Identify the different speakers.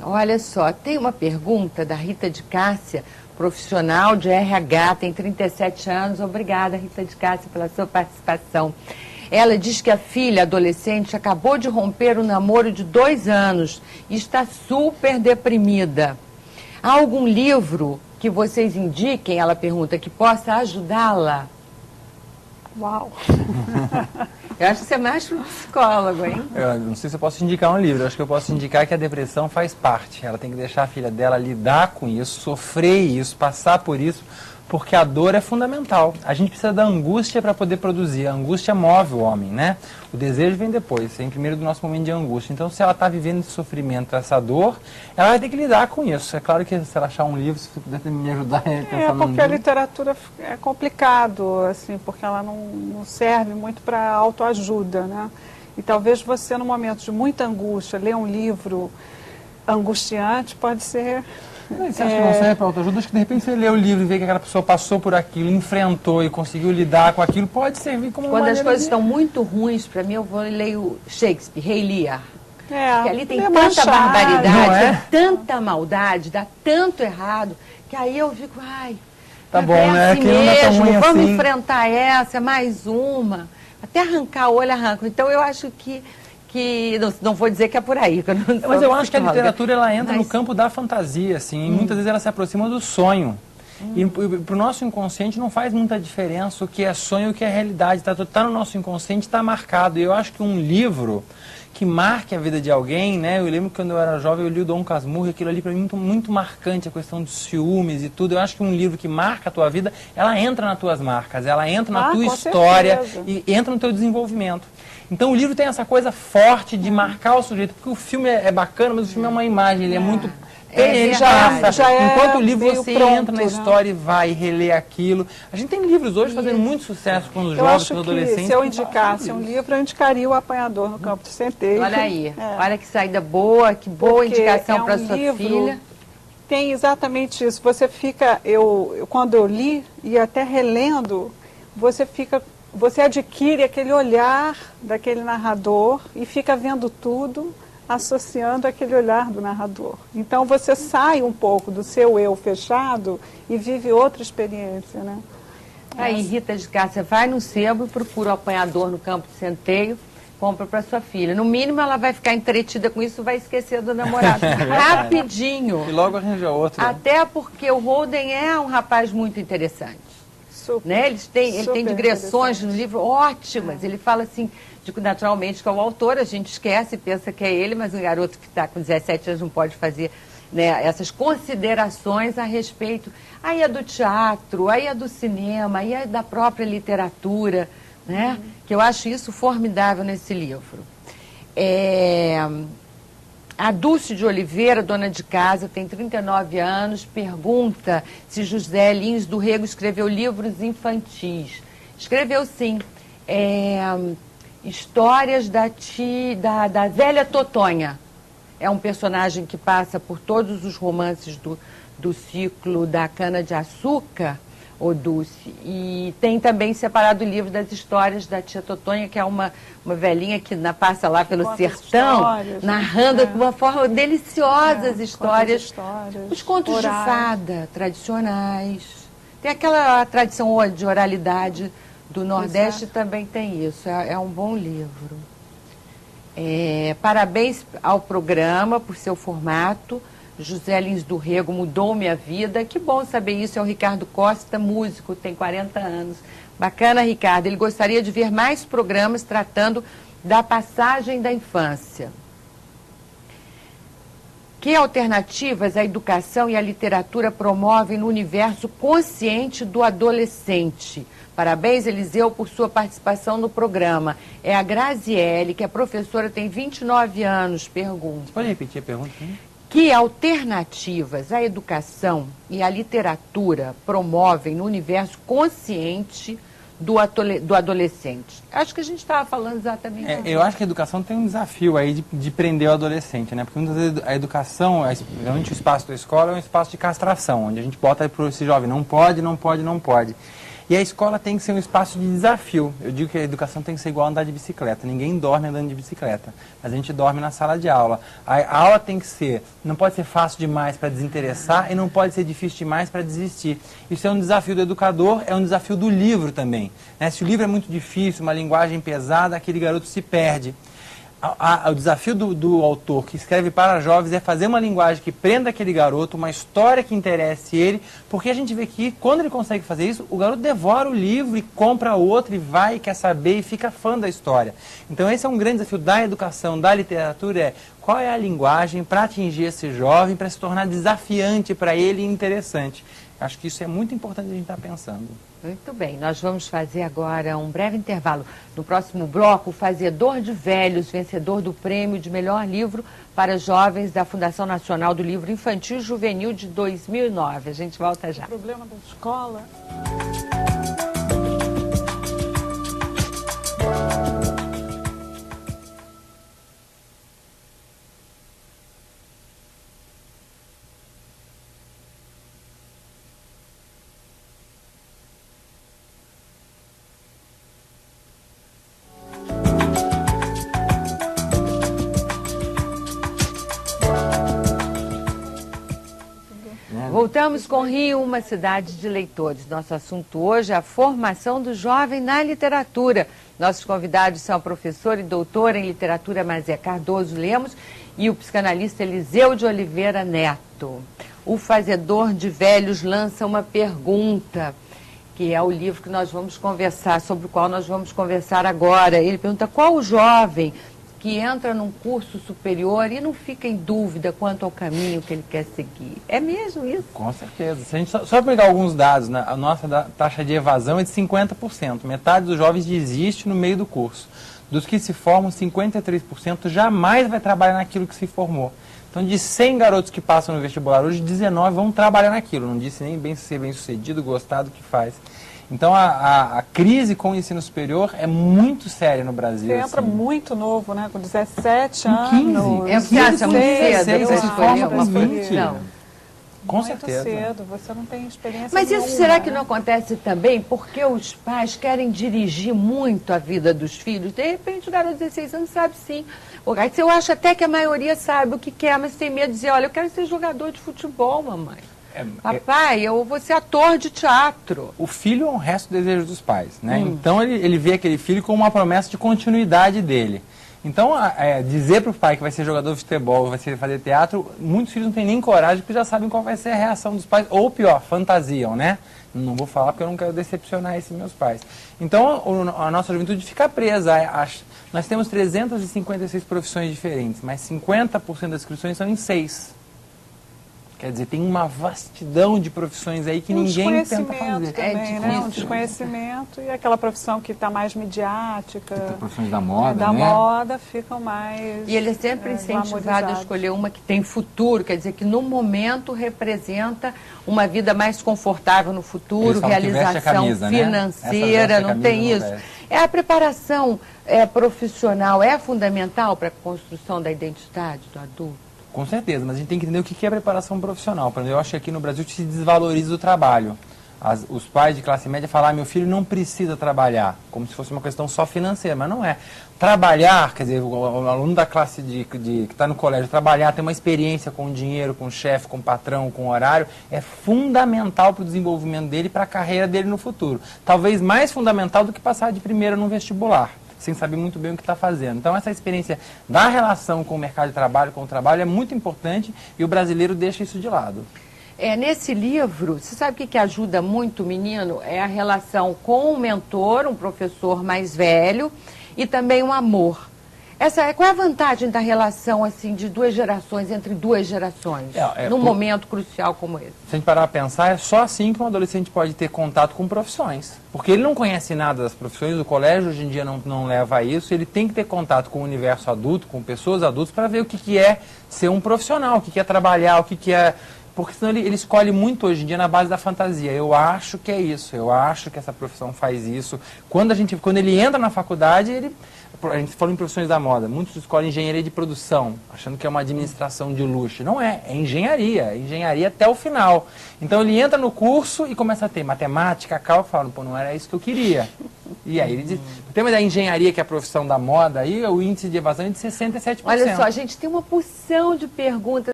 Speaker 1: Olha só, tem uma pergunta da Rita de Cássia, profissional de RH, tem 37 anos. Obrigada, Rita de Cássia, pela sua participação. Ela diz que a filha adolescente acabou de romper um namoro de 2 anos e está super deprimida. Há algum livro que vocês indiquem, ela pergunta, que possa ajudá-la?
Speaker 2: Uau!
Speaker 1: Eu acho que você é mais para um psicólogo, hein?
Speaker 3: Eu não sei se eu posso indicar um livro, eu acho que eu posso indicar que a depressão faz parte. Ela tem que deixar a filha dela lidar com isso, sofrer isso, passar por isso, porque a dor é fundamental. A gente precisa da angústia para poder produzir. A angústia move o homem, né? O desejo vem depois, vem primeiro do nosso momento de angústia. Então, se ela está vivendo esse sofrimento, essa dor, ela vai ter que lidar com isso. É claro que se ela achar um livro, se você puder me ajudar a pensar num
Speaker 2: porque a
Speaker 3: livro.
Speaker 2: literatura é complicado, assim, porque ela não serve muito para autoajuda, né? E talvez você, num momento de muita angústia, ler um livro angustiante pode ser...
Speaker 3: Você acha que não serve para autoajuda? Acho que de repente você lê o livro e vê que aquela pessoa passou por aquilo, enfrentou e conseguiu lidar com aquilo, pode servir como
Speaker 1: Quando
Speaker 3: uma
Speaker 1: as coisas estão muito ruins para mim, eu vou e leio Shakespeare, Rei Lear. Porque ali tem tanta barbaridade, tem tanta maldade, dá tanto errado, que aí eu fico, ai,
Speaker 3: tá bom,
Speaker 1: é
Speaker 3: né?
Speaker 1: assim
Speaker 3: Aquilo não é tão
Speaker 1: mesmo,
Speaker 3: ruim
Speaker 1: vamos
Speaker 3: assim.
Speaker 1: enfrentar essa, mais uma. Até arrancar o olho, arranca. Então eu acho que não vou dizer que é por aí. Que eu não
Speaker 3: Mas eu acho que a literatura ela entra no
Speaker 1: Mas...
Speaker 3: campo da fantasia, assim, e muitas vezes ela se aproxima do sonho. E para o nosso inconsciente não faz muita diferença o que é sonho e o que é realidade. Tá no nosso inconsciente, está marcado. E eu acho que um livro que marque a vida de alguém, né? Eu lembro que quando eu era jovem eu li o Dom Casmurro e aquilo ali para mim muito, muito marcante, a questão dos ciúmes e tudo. Eu acho que um livro que marca a tua vida, ela entra nas tuas marcas, ela entra na tua história e entra no teu desenvolvimento. Então o livro tem essa coisa forte de marcar o sujeito, porque o filme é bacana, mas o filme é uma imagem, ele é muito... Ele enquanto o livro você entra na história e vai reler aquilo. A gente tem livros hoje fazendo muito sucesso com os jovens, com os adolescentes.
Speaker 2: Se eu indicasse um livro, eu indicaria O Apanhador no Campo de Centeio.
Speaker 1: Olha aí, olha que saída boa, que boa indicação para sua filha.
Speaker 2: Tem exatamente isso. Você fica, quando eu li e até relendo, você adquire aquele olhar daquele narrador e fica vendo tudo, associando aquele olhar do narrador. Então você sai um pouco do seu eu fechado e vive outra experiência, né?
Speaker 1: Aí, Rita de Cássia, vai no sebo e procura o Apanhador no Campo de Centeio, compra para sua filha. No mínimo ela vai ficar entretida com isso, vai esquecer do namorado. Rapidinho.
Speaker 3: E logo arranja outro.
Speaker 1: Até porque o Holden é um rapaz muito interessante.
Speaker 2: Super,
Speaker 1: né? Ele tem digressões no livro ótimas. Ele fala assim, naturalmente que é o autor, a gente esquece e pensa que é ele, mas um garoto que está com 17 anos não pode fazer, né, essas considerações a respeito. Aí é do teatro, aí é do cinema, aí é da própria literatura, né? Que eu acho isso formidável nesse livro. A Dulce de Oliveira, dona de casa, tem 39 anos, pergunta se José Lins do Rego escreveu livros infantis. Escreveu sim. Histórias da velha Totonha. É um personagem que passa por todos os romances do ciclo da cana-de-açúcar, ô Dulce. E tem também separado o livro das histórias da tia Totonha, que é uma velhinha que passa lá pelo sertão, narrando de uma forma deliciosa as histórias. Os contos de fada tradicionais. Tem aquela tradição de oralidade do Nordeste, também tem isso. É um bom livro. Parabéns ao programa por seu formato. José Lins do Rego mudou minha vida. Que bom saber isso. É o Ricardo Costa, músico, tem 40 anos. Bacana, Ricardo. Ele gostaria de ver mais programas tratando da passagem da infância. Que alternativas a educação e a literatura promovem no universo consciente do adolescente? Parabéns, Eliseu, por sua participação no programa. É a Graziele, que é professora, tem 29 anos, pergunta.
Speaker 3: Você pode repetir a pergunta?
Speaker 1: Que alternativas a educação e a literatura promovem no universo consciente do adolescente? Acho que a gente estava falando exatamente disso.
Speaker 3: Eu acho que a educação tem um desafio aí de prender o adolescente, né? Porque muitas vezes a educação, realmente o espaço da escola é um espaço de castração, onde a gente bota para esse jovem, não pode, não pode, não pode. E a escola tem que ser um espaço de desafio. Eu digo que a educação tem que ser igual a andar de bicicleta. Ninguém dorme andando de bicicleta, mas a gente dorme na sala de aula. A aula tem que ser, não pode ser fácil demais para desinteressar e não pode ser difícil demais para desistir. Isso é um desafio do educador, é um desafio do livro também, né? Se o livro é muito difícil, uma linguagem pesada, aquele garoto se perde. O desafio do autor que escreve para jovens é fazer uma linguagem que prenda aquele garoto, uma história que interesse ele, porque a gente vê que quando ele consegue fazer isso, o garoto devora o livro e compra outro e vai, quer saber e fica fã da história. Então esse é um grande desafio da educação, da literatura, qual é a linguagem para atingir esse jovem, para se tornar desafiante para ele e interessante. Acho que isso é muito importante a gente estar pensando.
Speaker 1: Muito bem, nós vamos fazer agora um breve intervalo. No próximo bloco, o Fazedor de Velhos, vencedor do prêmio de melhor livro para jovens da Fundação Nacional do Livro Infantil e Juvenil de 2009. A gente volta já.
Speaker 2: O problema da escola...
Speaker 1: Voltamos com Rio, uma cidade de leitores. Nosso assunto hoje é a formação do jovem na literatura. Nossos convidados são a professora e doutora em literatura Mazé Cardoso Lemos e o psicanalista Eliseu de Oliveira Neto. O Fazedor de Velhos lança uma pergunta, que é o livro que nós vamos conversar, sobre o qual nós vamos conversar agora. Ele pergunta: qual o jovem que entra num curso superior e não fica em dúvida quanto ao caminho que ele quer seguir? É mesmo isso?
Speaker 3: Com certeza. Se a gente só pegar alguns dados, né, a nossa taxa de evasão é de 50%. Metade dos jovens desiste no meio do curso. Dos que se formam, 53% jamais vai trabalhar naquilo que se formou. Então, de 100 garotos que passam no vestibular hoje, 19 vão trabalhar naquilo. Não disse nem ser bem-sucedido, gostar do que faz. Então, a crise com o ensino superior é muito séria no Brasil.
Speaker 2: Você entra muito novo, né? Com 17
Speaker 3: com 15.
Speaker 2: anos.
Speaker 1: Você acha muito cedo
Speaker 3: você se forma com 20.
Speaker 1: Não.
Speaker 3: Com
Speaker 2: muito
Speaker 3: certeza.
Speaker 2: cedo, você não tem experiência
Speaker 1: Mas isso
Speaker 2: nenhuma,
Speaker 1: será
Speaker 2: né?
Speaker 1: que não acontece também porque os pais querem dirigir muito a vida dos filhos? De repente o garoto de 16 anos sabe sim. Eu acho até que a maioria sabe o que quer, mas tem medo de dizer: olha, eu quero ser jogador de futebol, mamãe. Papai, eu vou ser ator de teatro.
Speaker 3: O filho é um resto do desejo dos pais, né? Então ele vê aquele filho como uma promessa de continuidade dele. Então, dizer para o pai que vai ser jogador de futebol, vai fazer teatro, muitos filhos não têm nem coragem, porque já sabem qual vai ser a reação dos pais. Ou pior, fantasiam, né? Não vou falar porque eu não quero decepcionar esses meus pais. Então, a nossa juventude fica presa. Nós temos 356 profissões diferentes, mas 50% das inscrições são em 6. Quer dizer, tem uma vastidão de profissões aí que ninguém tenta fazer.
Speaker 2: Também, né? Um desconhecimento e aquela profissão que está mais midiática.
Speaker 3: Profissões da moda,
Speaker 2: da
Speaker 3: né?
Speaker 2: moda ficam mais.
Speaker 1: E ele é sempre incentivado a escolher uma que tem futuro, quer dizer, que no momento representa uma vida mais confortável no futuro, realização camisa, financeira, né? Não tem isso. A preparação profissional é fundamental para a construção da identidade do adulto?
Speaker 3: Com certeza, mas a gente tem que entender o que é preparação profissional. Eu acho que aqui no Brasil se desvaloriza o trabalho. Os pais de classe média falam: meu filho não precisa trabalhar, como se fosse uma questão só financeira, mas não é. Trabalhar, quer dizer, o aluno da classe que está no colégio, trabalhar, ter uma experiência com o dinheiro, com o chefe, com o patrão, com o horário, é fundamental para o desenvolvimento dele e para a carreira dele no futuro. Talvez mais fundamental do que passar de primeira no vestibular, sem saber muito bem o que está fazendo. Então, essa experiência da relação com o mercado de trabalho, com o trabalho, é muito importante e o brasileiro deixa isso de lado.
Speaker 1: Nesse livro, você sabe o que ajuda muito o menino? É a relação com o mentor, um professor mais velho, e também um amor. Qual é a vantagem da relação assim, de duas gerações, entre duas gerações, num momento crucial como esse?
Speaker 3: Se a gente parar para pensar, é só assim que um adolescente pode ter contato com profissões. Porque ele não conhece nada das profissões, o colégio hoje em dia não leva a isso, ele tem que ter contato com o universo adulto, com pessoas adultas, para ver o que é ser um profissional, o que é trabalhar, o que é... Porque senão ele escolhe muito hoje em dia na base da fantasia. Eu acho que é isso, eu acho que essa profissão faz isso. Quando ele entra na faculdade, a gente falou em profissões da moda, muitos escolhem engenharia de produção, achando que é uma administração de luxo. Não é, é engenharia até o final. Então ele entra no curso e começa a ter matemática, cálculo, fala, pô, não era isso que eu queria. E aí ele diz, o tema da engenharia, que é a profissão da moda, aí o índice de evasão é de 67%.
Speaker 1: Olha só, a gente tem uma porção de perguntas.